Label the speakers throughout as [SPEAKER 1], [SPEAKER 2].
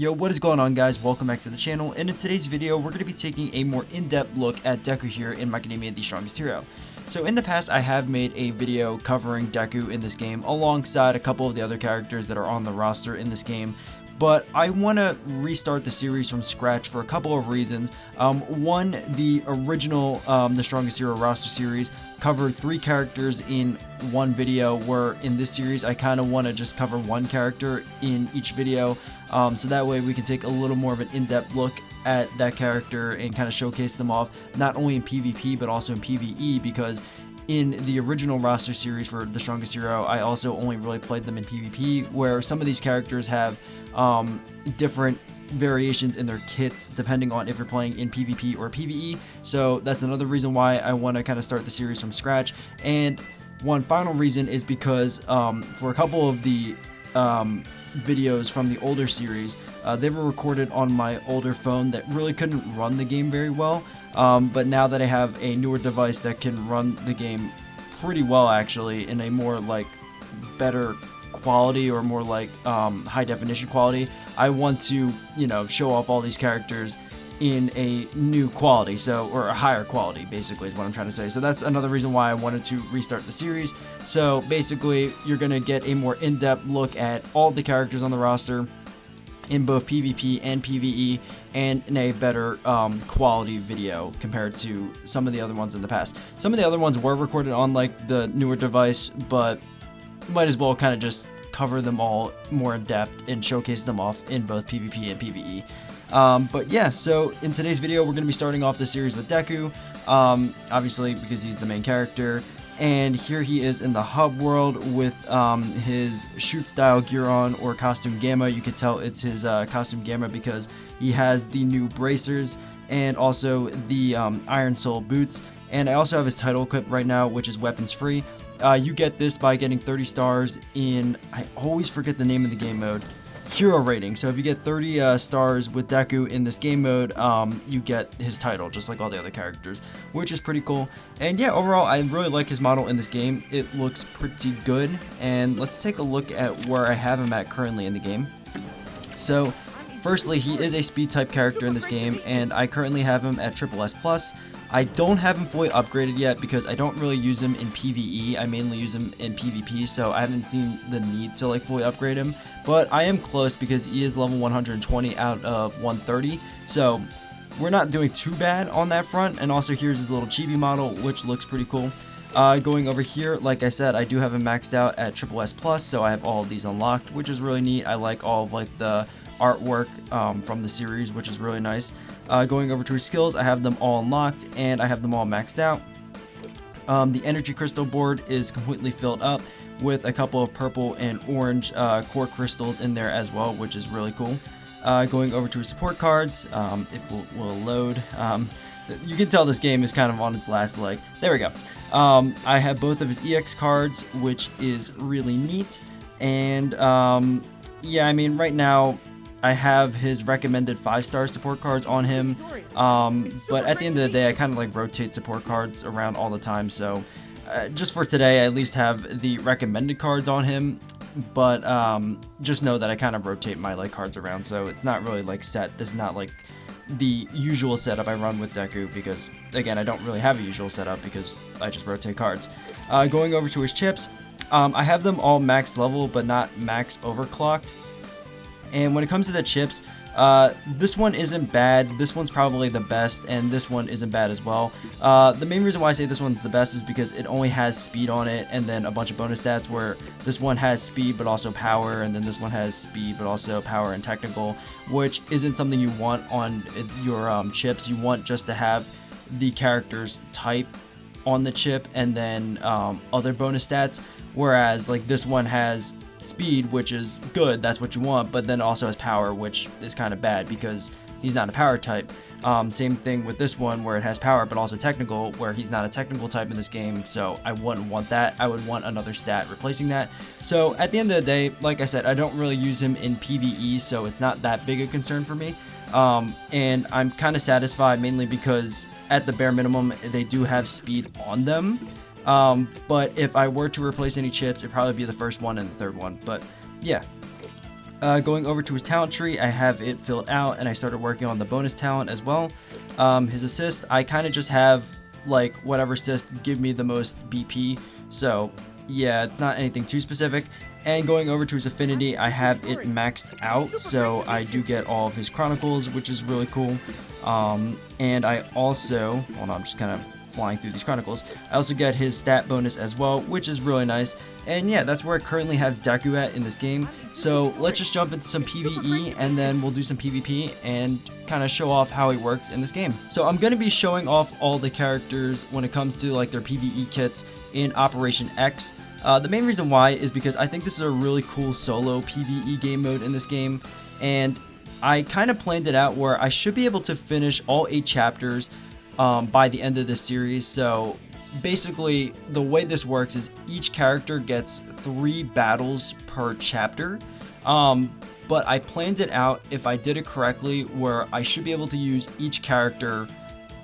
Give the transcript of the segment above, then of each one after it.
[SPEAKER 1] Yo, what is going on, guys? Welcome back to the channel, and in today's video we're going to be taking a more in-depth look at Deku here in My Academia The Strongest Hero. So in the past I have made a video covering Deku in this game alongside a couple of the other characters that are on the roster in this game, but I want to restart the series from scratch for a couple of reasons. One, the original The Strongest Hero roster series covered 3 characters in one video, where in this series I kind of want to just cover one character in each video, so that way we can take a little more of an in-depth look at that character and kind of showcase them off, not only in PvP but also in PvE, because in the original roster series for The Strongest Hero, I also only really played them in PvP, where some of these characters have different variations in their kits depending on if you're playing in PvP or PvE. So that's another reason why I want to kind of start the series from scratch. And one final reason is because for a couple of the videos from the older series, they were recorded on my older phone that really couldn't run the game very well, but now that I have a newer device that can run the game pretty well, actually in a more like better quality, or more like high definition quality, I want to, show off all these characters in a new quality, or a higher quality, basically is what I'm trying to say. So that's another reason why I wanted to restart the series. So basically you're gonna get a more in-depth look at all the characters on the roster in both PvP and PvE, and in a better quality video compared to some of the other ones in the past. Some of the other ones were recorded on like the newer device, but might as well kind of just cover them all more in depth and showcase them off in both PvP and PvE. But yeah, so in today's video we're going to be starting off the series with Deku, obviously because he's the main character, and here he is in the hub world with his shoot style gear on, or costume gamma. You can tell it's his costume gamma because he has the new bracers and also the Iron Soul boots, and I also have his title equipped right now, which is weapons free. You get this by getting 30 stars in, I always forget the name of the game mode, hero rating. So if you get 30 stars with Deku in this game mode, you get his title, just like all the other characters, which is pretty cool. And yeah, overall, I really like his model in this game. It looks pretty good. And let's take a look at where I have him at currently in the game. So firstly, he is a speed type character in this game, and I currently have him at SSS+. I don't have him fully upgraded yet because I don't really use him in PvE. I mainly use him in PvP, so I haven't seen the need to like fully upgrade him. But I am close because he is level 120 out of 130, so we're not doing too bad on that front. And also here's his little chibi model, which looks pretty cool. Going over here, like I said, I do have him maxed out at SSS+, so I have all of these unlocked, which is really neat. I like all of like the artwork from the series, which is really nice. Going over to his skills, I have them all unlocked and I have them all maxed out. The energy crystal board is completely filled up with a couple of purple and orange core crystals in there as well, which is really cool. Going over to his support cards, if we'll load, you can tell this game is kind of on its last leg. There we go. I have both of his EX cards, which is really neat. And yeah, I mean, right now I have his recommended 5-star support cards on him, but at the end of the day I kind of like rotate support cards around all the time, so just for today I at least have the recommended cards on him. But just know that I kind of rotate my like cards around, so it's not really like set. This is not like the usual setup I run with Deku, because again I don't really have a usual setup because I just rotate cards. Going over to his chips, I have them all max level but not max overclocked. And when it comes to the chips, this one isn't bad, this one's probably the best, and this one isn't bad as well. The main reason why I say this one's the best is because it only has speed on it and then a bunch of bonus stats, where this one has speed but also power, and then this one has speed but also power and technical, which isn't something you want on your chips. You want just to have the character's type on the chip and then other bonus stats, whereas like this one has speed, which is good, that's what you want, but then also has power, which is kind of bad because he's not a power type. Same thing with this one, where it has power but also technical, where he's not a technical type in this game, so I wouldn't want that. I would want another stat replacing that. So at the end of the day, like I said, I don't really use him in PvE, so it's not that big a concern for me, and I'm kind of satisfied, mainly because at the bare minimum they do have speed on them. But if I were to replace any chips, it'd probably be the first one and the third one. But yeah, Going over to his talent tree, I have it filled out, and I started working on the bonus talent as well. His assist, I kind of just have like whatever assist give me the most BP, so yeah, it's not anything too specific. And going over to his affinity, I have it maxed out, so I do get all of his chronicles, which is really cool. And I also, hold on, I'm just kind of flying through these chronicles. I also get his stat bonus as well, which is really nice. And yeah, that's where I currently have Deku at in this game. So let's just jump into some PvE, and then we'll do some PvP and kind of show off how he works in this game. So I'm going to be showing off all the characters when it comes to like their PvE kits in Operation X. The main reason why is because I think this is a really cool solo PvE game mode in this game, and I kind of planned it out where I should be able to finish all 8 chapters by the end of this series. So basically the way this works is each character gets 3 battles per chapter, but I planned it out, if I did it correctly, where I should be able to use each character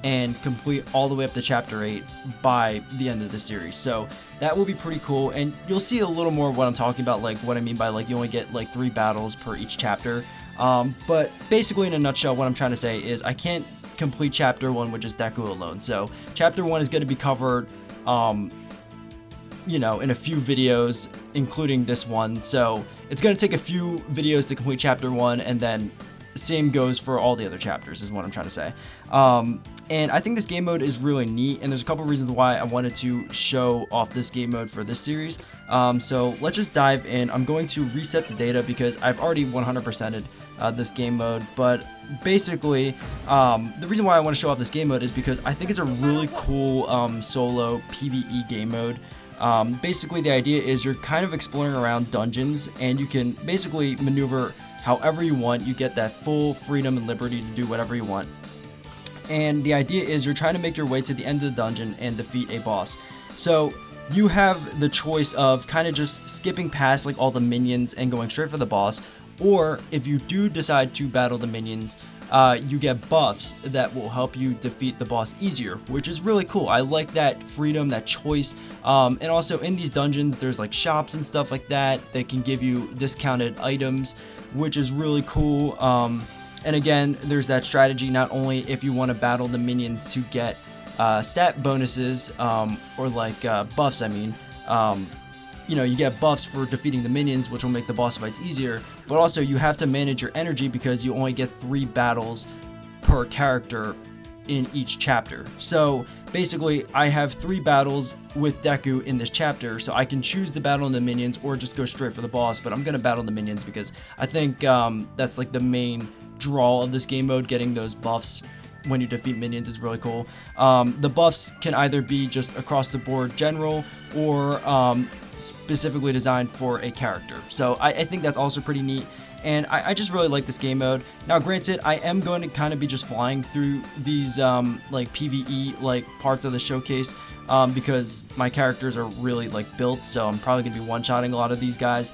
[SPEAKER 1] and complete all the way up to chapter 8 by the end of the series. So that will be pretty cool, and you'll see a little more what I'm talking about, like what I mean by like you only get like 3 battles per each chapter. But basically in a nutshell, what I'm trying to say is I can't complete chapter 1 with just Deku alone. So chapter 1 is going to be covered you know, in a few videos, including this one. So it's going to take a few videos to complete chapter 1, and then same goes for all the other chapters, is what I'm trying to say. And I think this game mode is really neat, and there's a couple reasons why I wanted to show off this game mode for this series. So let's just dive in. I'm going to reset the data because I've already 100%ed this game mode, but basically the reason why I want to show off this game mode is because I think it's a really cool solo PvE game mode. Basically the idea is you're kind of exploring around dungeons, and you can basically maneuver however you want. You get that full freedom and liberty to do whatever you want. And the idea is you're trying to make your way to the end of the dungeon and defeat a boss. So you have the choice of kind of just skipping past like all the minions and going straight for the boss, or if you do decide to battle the minions, you get buffs that will help you defeat the boss easier, which is really cool. I like that freedom, that choice. And also in these dungeons, there's like shops and stuff like that that can give you discounted items, which is really cool. And again, there's that strategy, not only if you want to battle the minions to get stat bonuses, or like buffs, I mean, you know, you get buffs for defeating the minions, which will make the boss fights easier, but also you have to manage your energy because you only get 3 battles per character in each chapter. So basically I have 3 battles with Deku in this chapter, so I can choose to battle the minions or just go straight for the boss, but I'm gonna battle the minions because I think that's like the main draw of this game mode. Getting those buffs when you defeat minions is really cool. The buffs can either be just across the board general, or specifically designed for a character. So I think that's also pretty neat, and I just really like this game mode. Now granted, I am going to kind of be just flying through these like PvE like parts of the showcase, because my characters are really like built, so I'm probably going to be one-shotting a lot of these guys.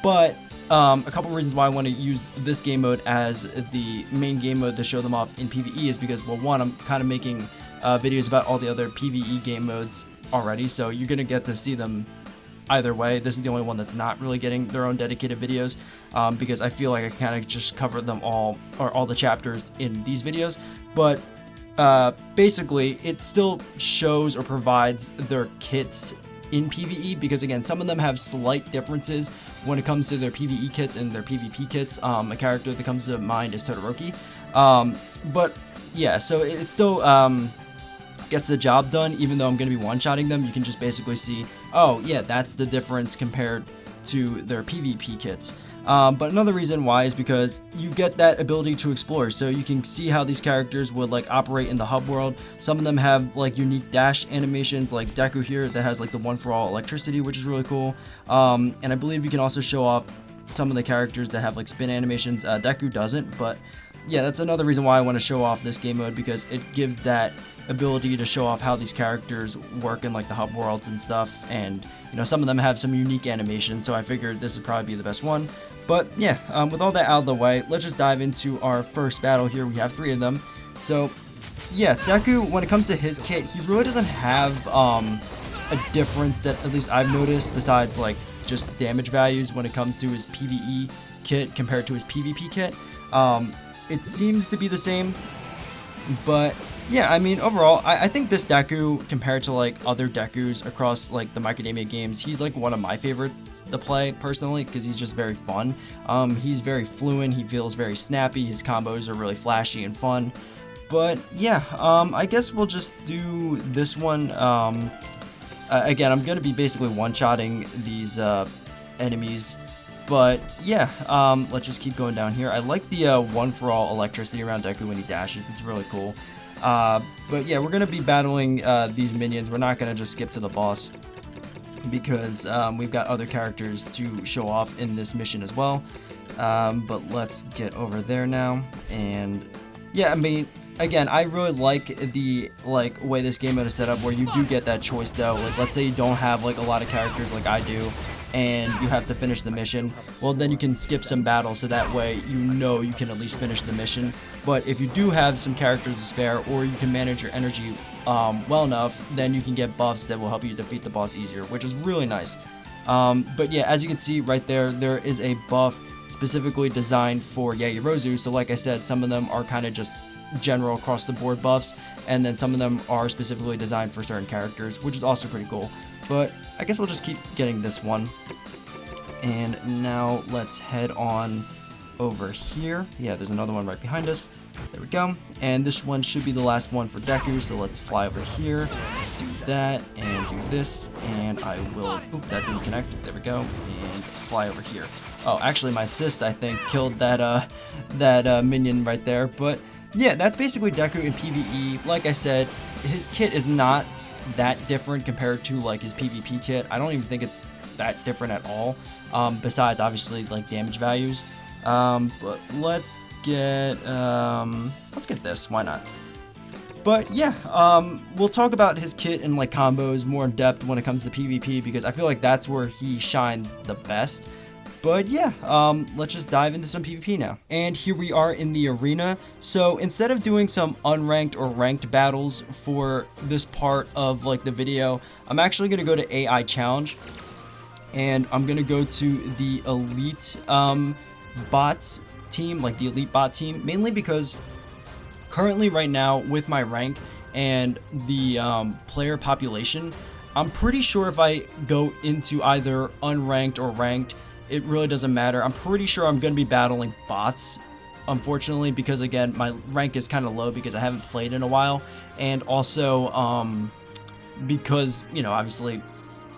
[SPEAKER 1] But a couple reasons why I want to use this game mode as the main game mode to show them off in PvE is because, well, one, I'm kind of making videos about all the other PvE game modes already, so you're going to get to see them either way. This is the only one that's not really getting their own dedicated videos, because I feel like I kind of just covered them all, or all the chapters in these videos. But basically it still shows or provides their kits in PvE, because again, some of them have slight differences when it comes to their PvE kits and their PvP kits. A character that comes to mind is Todoroki. But yeah, so it still gets the job done, even though I'm going to be one-shotting them. You can just basically see, oh yeah, that's the difference compared to their PvP kits. But another reason why is because you get that ability to explore, so you can see how these characters would like operate in the hub world. Some of them have like unique dash animations, like Deku here that has like the one for all electricity, which is really cool. And I believe you can also show off some of the characters that have like spin animations. Deku doesn't, but yeah, that's another reason why I want to show off this game mode, because it gives that ability to show off how these characters work in like the hub worlds and stuff. And you know, some of them have some unique animations, so I figured this would probably be the best one. But yeah, with all that out of the way, let's just dive into our first battle here. We have 3 of them. So yeah, Deku, when it comes to his kit, he really doesn't have a difference that at least I've noticed, besides like just damage values when it comes to his PvE kit compared to his PvP kit. It seems to be the same, but yeah, I mean, overall, I think this Deku, compared to like other Dekus across like the My Academia games, he's like one of my favorites to play personally, because he's just very fun. He's very fluent, he feels very snappy, his combos are really flashy and fun. But yeah, I guess we'll just do this one. Again, I'm gonna be basically one-shotting these enemies. But yeah, let's just keep going down here. I like the one-for-all electricity around Deku when he dashes. It's really cool. But yeah, we're going to be battling these minions. We're not going to just skip to the boss, because we've got other characters to show off in this mission as well. But let's get over there now. And yeah, I mean, again, I really like the way this game mode is set up, where you do get that choice though. Like, let's say you don't have like a lot of characters like I do, and you have to finish the mission, well, then you can skip some battles, so that way you know you can at least finish the mission. But if you do have some characters to spare, or you can manage your energy well enough, then you can get buffs that will help you defeat the boss easier, which is really nice. But yeah, as you can see right there, there is a buff specifically designed for yaoyorozu. So like I said, some of them are kind of just general across the board buffs, and then some of them are specifically designed for certain characters, which is also pretty cool. But I guess we'll just keep getting this one. And now let's head on over here. Yeah, there's another one right behind us. There we go. And this one should be the last one for Deku, so let's fly over here, do that, and do this, and I will... Oop, that didn't connect. There we go. And fly over here. Oh, actually my assist, I think, killed that minion right there. But yeah, that's basically Deku in PvE. Like I said, his kit is not that different compared to like his PvP kit. I don't even think it's that different at all, besides obviously like damage values. But let's get this, why not? But yeah, we'll talk about his kit and like combos more in depth when it comes to PvP, because I feel like that's where he shines the best. But yeah, let's just dive into some PvP now. And here we are in the arena. So instead of doing some unranked or ranked battles for this part of like the video, I'm actually going to go to AI challenge. And I'm going to go to the elite bots team, like the elite bot team, mainly because currently right now with my rank and the player population, I'm pretty sure if I go into either unranked or ranked, it really doesn't matter. I'm pretty sure I'm going to be battling bots, unfortunately, because again, my rank is kind of low because I haven't played in a while, and also because, you know, obviously,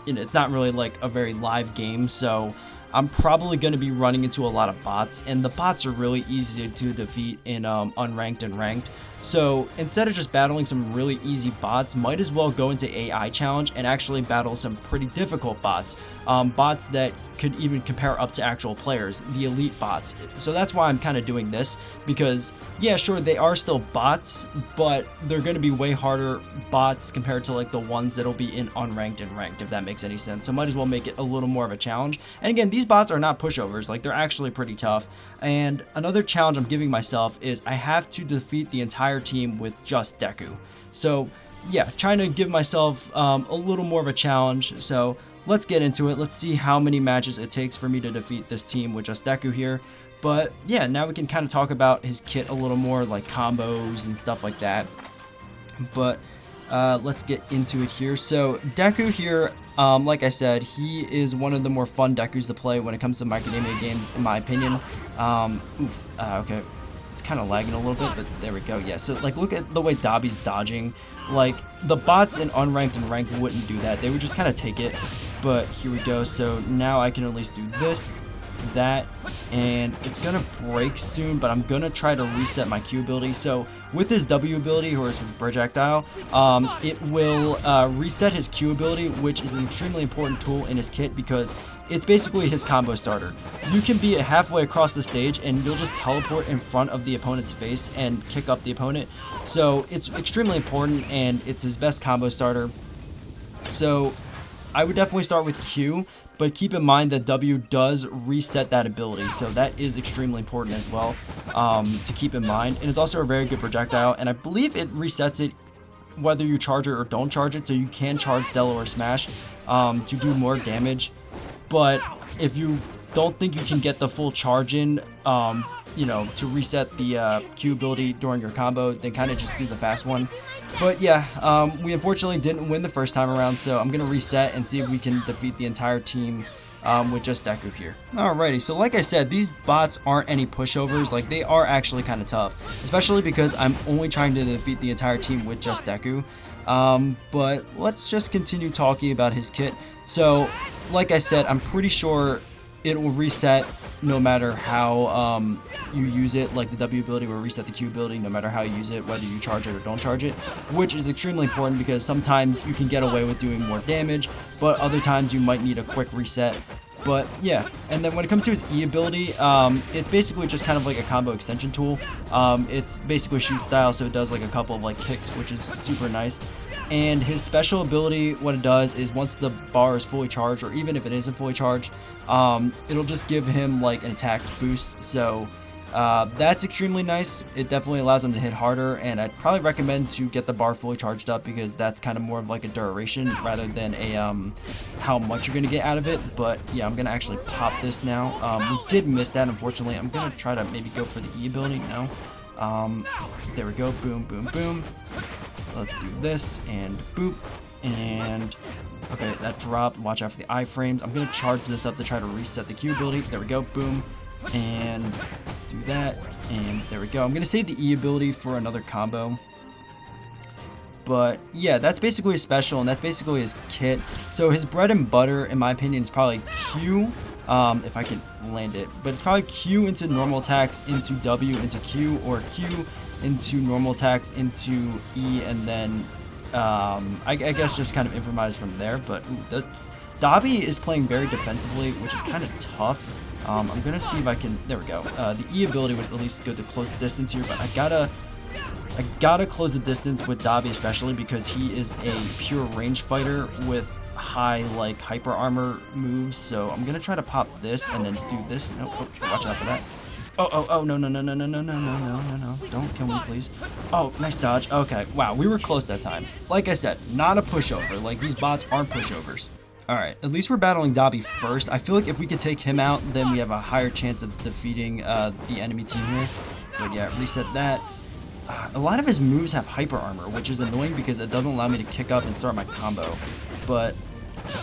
[SPEAKER 1] you know, it's not really like a very live game, so I'm probably going to be running into a lot of bots, and the bots are really easy to defeat in unranked and ranked. So instead of just battling some really easy bots, might as well go into AI challenge and actually battle some pretty difficult bots, bots that could even compare up to actual players, the elite bots. So that's why I'm kind of doing this, because yeah, sure, they are still bots, but they're going to be way harder bots compared to like the ones that'll be in unranked and ranked, if that makes any sense. So might as well make it a little more of a challenge. And again, these bots are not pushovers, like they're actually pretty tough. And another challenge I'm giving myself is I have to defeat the entire team with just Deku. So yeah, trying to give myself a little more of a challenge. So let's get into it. Let's see how many matches it takes for me to defeat this team with just Deku here. But yeah, now we can kind of talk about his kit a little more, like combos and stuff like that. But let's get into it here. So Deku here, like I said, he is one of the more fun Dekus to play when it comes to My Academia games, in my opinion. Okay. It's kind of lagging a little bit, but there we go. Yeah, so like look at the way Dabi's dodging. Like the bots in unranked and ranked wouldn't do that. They would just kind of take it. But here we go. So now I can at least do this, that, and it's gonna break soon, but I'm gonna try to reset my Q ability. So with his W ability, or his projectile, it will reset his Q ability, which is an extremely important tool in his kit because it's basically his combo starter. You can be halfway across the stage and you'll just teleport in front of the opponent's face and kick up the opponent. So it's extremely important, and it's his best combo starter. So I would definitely start with Q, but keep in mind that W does reset that ability, so that is extremely important as well to keep in mind. And it's also a very good projectile, and I believe it resets it whether you charge it or don't charge it, so you can charge Delaware Smash to do more damage. but if you don't think you can get the full charge in, you know, to reset the Q ability during your combo, then kind of just do the fast one. But yeah, we unfortunately didn't win the first time around, so I'm going to reset and see if we can defeat the entire team with just Deku here. Alrighty, so like I said, these bots aren't any pushovers. Like, they are actually kind of tough, especially because I'm only trying to defeat the entire team with just Deku. But let's just continue talking about his kit. So, like I said, I'm pretty sure it will reset no matter how you use it. Like, the W ability will reset the Q ability no matter how you use it, whether you charge it or don't charge it, which is extremely important because sometimes you can get away with doing more damage, but other times you might need a quick reset. But yeah, and then when it comes to his E ability, it's basically just kind of like a combo extension tool. It's basically shoot style, so it does like a couple of like kicks, which is super nice. And his special ability, what it does is once the bar is fully charged, or even if it isn't fully charged, it'll just give him like an attack boost. So that's extremely nice. It definitely allows him to hit harder, and I'd probably recommend to get the bar fully charged up because that's kind of more of like a duration rather than a how much you're gonna get out of it. But yeah, I'm gonna actually pop this now. We did miss that, unfortunately. I'm gonna try to maybe go for the E ability now. There we go. Boom, boom, boom. Let's do this and boop, and okay, that dropped. Watch out for the iframes. I'm gonna charge this up to try to reset the Q ability. There we go. Boom, and do that, and there we go. I'm gonna save the E ability for another combo. But yeah, that's basically his special, and that's basically his kit. So his bread and butter, in my opinion, is probably Q, if I can land it. But it's probably Q into normal attacks, into W, into Q, or Q into normal attacks, into E, and then I guess just kind of improvise from there. But the Dabi is playing very defensively, which is kind of tough. I'm gonna see if I can. There we go. The E ability was at least good to close the distance here, but I gotta close the distance with Dabi, especially because he is a pure range fighter with high like hyper armor moves. So I'm gonna try to pop this and then do this. No, oh, watch out for that. Oh, no, don't kill me, please. Oh, nice dodge. Okay, wow, we were close that time. Like I said, not a pushover. Like, these bots aren't pushovers. Alright, at least we're battling Dabi first. I feel like if we could take him out, then we have a higher chance of defeating the enemy team here. But yeah, reset that. A lot of his moves have hyper armor, which is annoying because it doesn't allow me to kick up and start my combo. But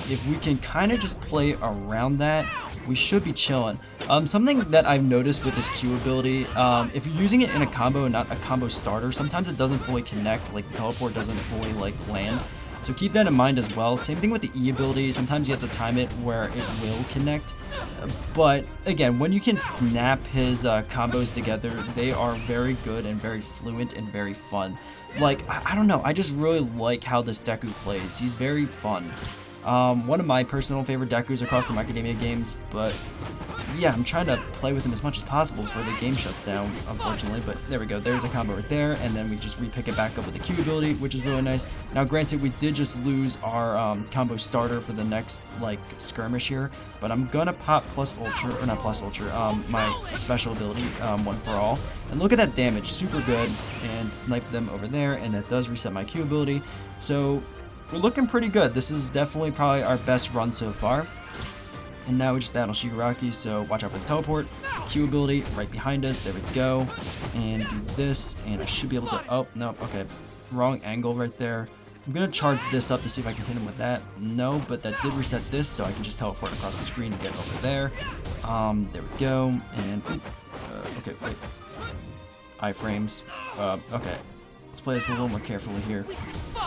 [SPEAKER 1] if we can kind of just play around that, we should be chilling. Something that I've noticed with this Q ability, if you're using it in a combo and not a combo starter, sometimes it doesn't fully connect, like the teleport doesn't fully like land. So keep that in mind as well. Same thing with the E ability. Sometimes you have to time it where it will connect. But again, when you can snap his combos together, they are very good and very fluent and very fun. Like, I don't know, I just really like how this Deku plays. He's very fun. One of my personal favorite Dekus across the Macadamia games, but yeah, I'm trying to play with him as much as possible before the game shuts down, unfortunately. But there we go, there's a combo right there, and then we just repick it back up with the Q ability, which is really nice. Now granted, we did just lose our combo starter for the next like skirmish here, but I'm gonna pop plus ultra, or not plus ultra, my special ability, one for all, and look at that damage, super good, and snipe them over there, and that does reset my Q ability. So we're looking pretty good. This is definitely probably our best run so far. And now we just battle Shigaraki, so watch out for the teleport. Q ability right behind us. There we go. And do this, and I should be able to... Oh, no, okay. Wrong angle right there. I'm going to charge this up to see if I can hit him with that. No, but that did reset this, so I can just teleport across the screen and get over there. There we go. And... okay, wait. Iframes. Okay. Let's play this a little more carefully here.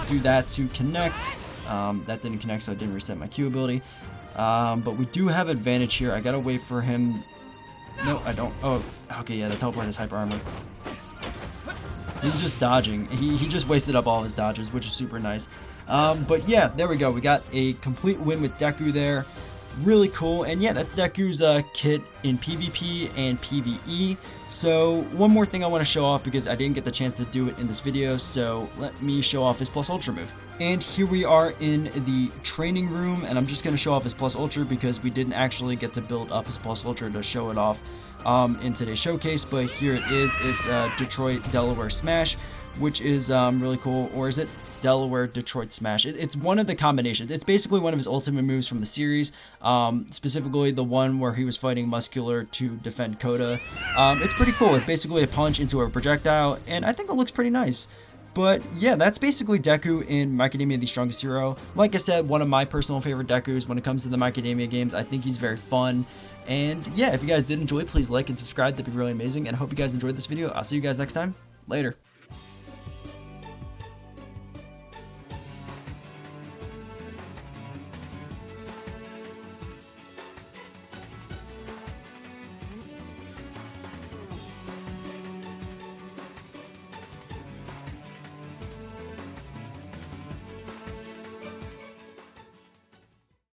[SPEAKER 1] Do that to connect. That didn't connect, so I didn't reset my Q ability. But we do have advantage here. I gotta wait for him. No, I don't. Oh, okay, yeah, the teleport has hyper armor. He's just dodging. He just wasted up all of his dodges, which is super nice. But yeah, there we go. We got a complete win with Deku there. Really cool. And yeah, that's Deku's kit in PvP and PvE. So one more thing I want to show off because I didn't get the chance to do it in this video, so let me show off his plus ultra move. And here we are in the training room, and I'm just going to show off his plus ultra because we didn't actually get to build up his plus ultra to show it off. in today's showcase, but here it is. It's Detroit Delaware Smash, which is really cool. Or is it Delaware Detroit Smash? It's one of the combinations. It's basically one of his ultimate moves from the series, specifically the one where he was fighting Muscular to defend Coda. It's pretty cool. It's basically a punch into a projectile, and I think it looks pretty nice. But yeah, that's basically Deku in Macadamia the Strongest Hero. Like I said, one of my personal favorite Dekus when it comes to the Macadamia games. I think he's very fun. And yeah, if you guys did enjoy, please like and subscribe. That'd be really amazing. And I hope you guys enjoyed this video. I'll see you guys next time. Later.